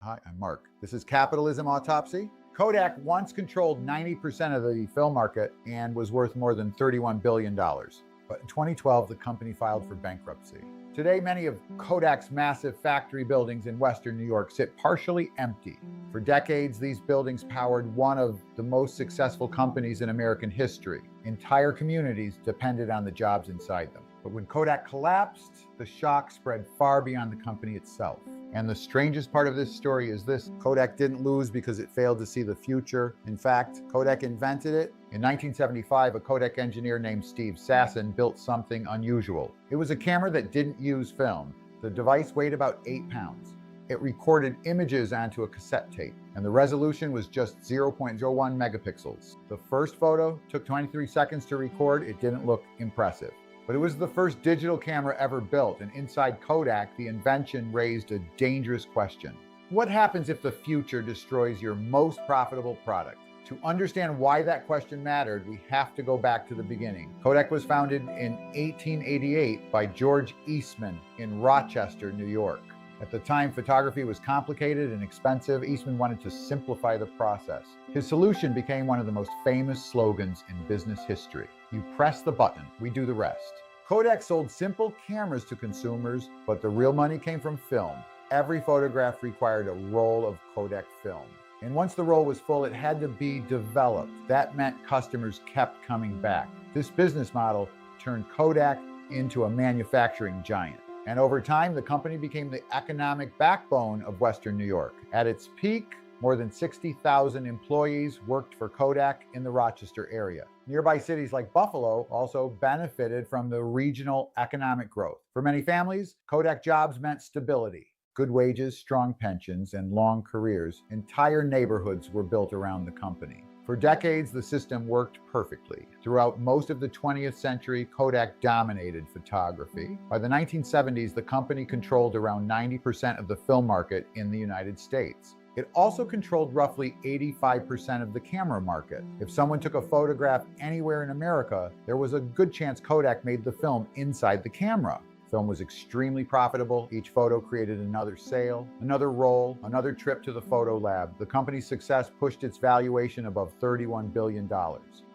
Hi, I'm Mark. This is Capitalism Autopsy. Kodak once controlled 90% of the film market and was worth more than $31 billion. But in 2012, the company filed for bankruptcy. Today, many of Kodak's massive factory buildings in Western New York sit partially empty. For decades, these buildings powered one of the most successful companies in American history. Entire communities depended on the jobs inside them. But when Kodak collapsed, the shock spread far beyond the company itself. And the strangest part of this story is this: Kodak didn't lose because it failed to see the future. In fact, Kodak invented it. In 1975, a Kodak engineer named Steve Sasson built something unusual. It was a camera that didn't use film. The device weighed about 8 pounds. It recorded images onto a cassette tape, and the resolution was just 0.01 megapixels. The first photo took 23 seconds to record. It didn't look impressive. But it was the first digital camera ever built, and inside Kodak, the invention raised a dangerous question. What happens if the future destroys your most profitable product? To understand why that question mattered, we have to go back to the beginning. Kodak was founded in 1888 by George Eastman in Rochester, New York. At the time, photography was complicated and expensive. Eastman wanted to simplify the process. His solution became one of the most famous slogans in business history. You press the button, we do the rest. Kodak sold simple cameras to consumers, but the real money came from film. Every photograph required a roll of Kodak film. And once the roll was full, it had to be developed. That meant customers kept coming back. This business model turned Kodak into a manufacturing giant. And over time, the company became the economic backbone of Western New York. At its peak, more than 60,000 employees worked for Kodak in the Rochester area. Nearby cities like Buffalo also benefited from the regional economic growth. For many families, Kodak jobs meant stability. Good wages, strong pensions, and long careers. Entire neighborhoods were built around the company. For decades, the system worked perfectly. Throughout most of the 20th century, Kodak dominated photography. By the 1970s, the company controlled around 90% of the film market in the United States. It also controlled roughly 85% of the camera market. If someone took a photograph anywhere in America, there was a good chance Kodak made the film inside the camera. Film was extremely profitable. Each photo created another sale, another roll, another trip to the photo lab. The company's success pushed its valuation above $31 billion.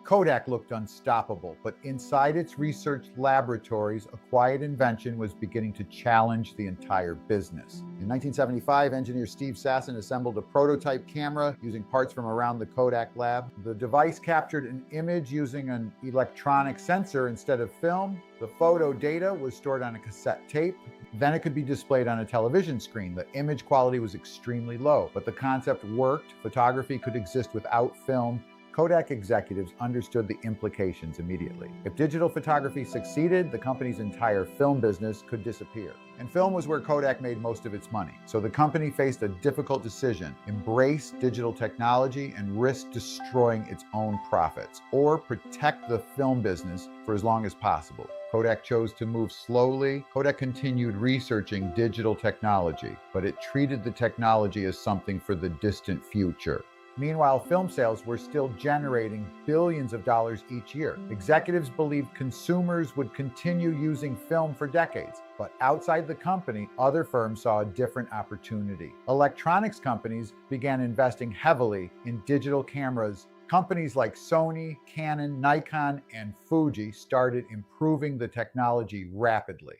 Kodak looked unstoppable, but inside its research laboratories, a quiet invention was beginning to challenge the entire business. In 1975, engineer Steve Sasson assembled a prototype camera using parts from around the Kodak lab. The device captured an image using an electronic sensor instead of film. The photo data was stored on a cassette tape. Then it could be displayed on a television screen. The image quality was extremely low, but the concept worked. Photography could exist without film. Kodak executives understood the implications immediately. If digital photography succeeded, the company's entire film business could disappear. And film was where Kodak made most of its money. So the company faced a difficult decision: embrace digital technology and risk destroying its own profits, or protect the film business for as long as possible. Kodak chose to move slowly. Kodak continued researching digital technology, but it treated the technology as something for the distant future. Meanwhile, film sales were still generating billions of dollars each year. Executives believed consumers would continue using film for decades, but outside the company, other firms saw a different opportunity. Electronics companies began investing heavily in digital cameras. Companies like Sony, Canon, Nikon, and Fuji started improving the technology rapidly.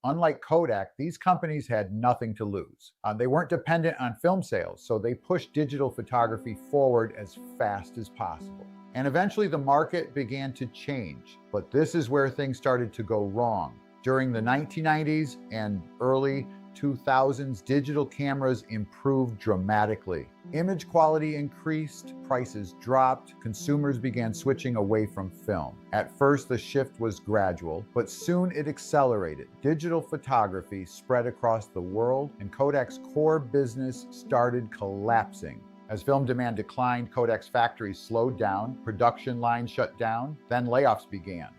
Unlike Kodak, these companies had nothing to lose. They weren't dependent on film sales, so they pushed digital photography forward as fast as possible. And eventually the market began to change, but this is where things started to go wrong. During the 1990s and early 2000s, digital cameras improved dramatically. Image quality increased, prices dropped, consumers began switching away from film. At first, the shift was gradual, but soon it accelerated. Digital photography spread across the world, and Kodak's core business started collapsing. As film demand declined, Kodak's factories slowed down, production lines shut down, then layoffs began.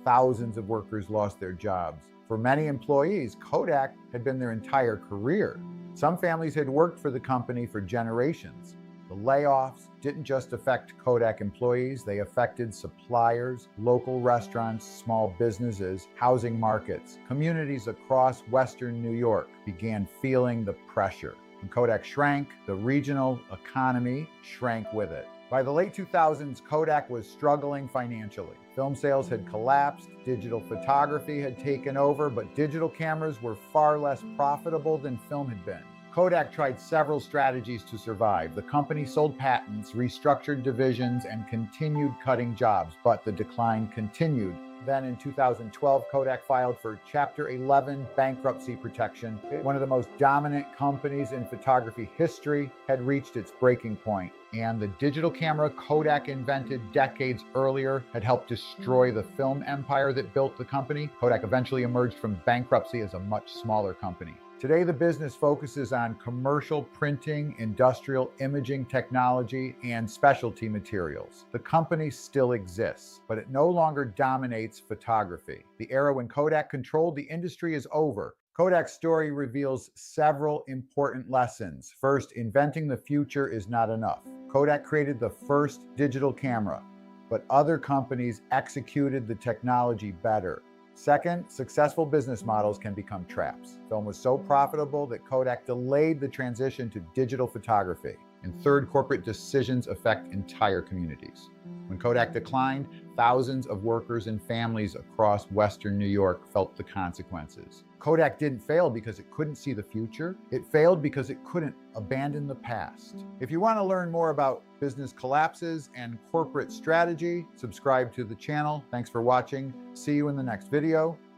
Thousands of workers lost their jobs. For many employees, Kodak had been their entire career. Some families had worked for the company for generations. The layoffs didn't just affect Kodak employees, they affected suppliers, local restaurants, small businesses, housing markets. Communities across Western New York began feeling the pressure. When Kodak shrank, the regional economy shrank with it. By the late 2000s, Kodak was struggling financially. Film sales had collapsed, digital photography had taken over, but digital cameras were far less profitable than film had been. Kodak tried several strategies to survive. The company sold patents, restructured divisions, and continued cutting jobs, but the decline continued. Then in 2012, Kodak filed for Chapter 11 bankruptcy protection. One of the most dominant companies in photography history had reached its breaking point, and the digital camera Kodak invented decades earlier had helped destroy the film empire that built the company. Kodak eventually emerged from bankruptcy as a much smaller company. Today, the business focuses on commercial printing, industrial imaging technology, and specialty materials. The company still exists, but it no longer dominates photography. The era when Kodak controlled the industry is over. Kodak's story reveals several important lessons. First, inventing the future is not enough. Kodak created the first digital camera, but other companies executed the technology better. Second, successful business models can become traps. Film was so profitable that Kodak delayed the transition to digital photography. And third, corporate decisions affect entire communities. When Kodak declined, thousands of workers and families across Western New York felt the consequences. Kodak didn't fail because it couldn't see the future. It failed because it couldn't abandon the past. If you want to learn more about business collapses and corporate strategy, subscribe to the channel. Thanks for watching. See you in the next video.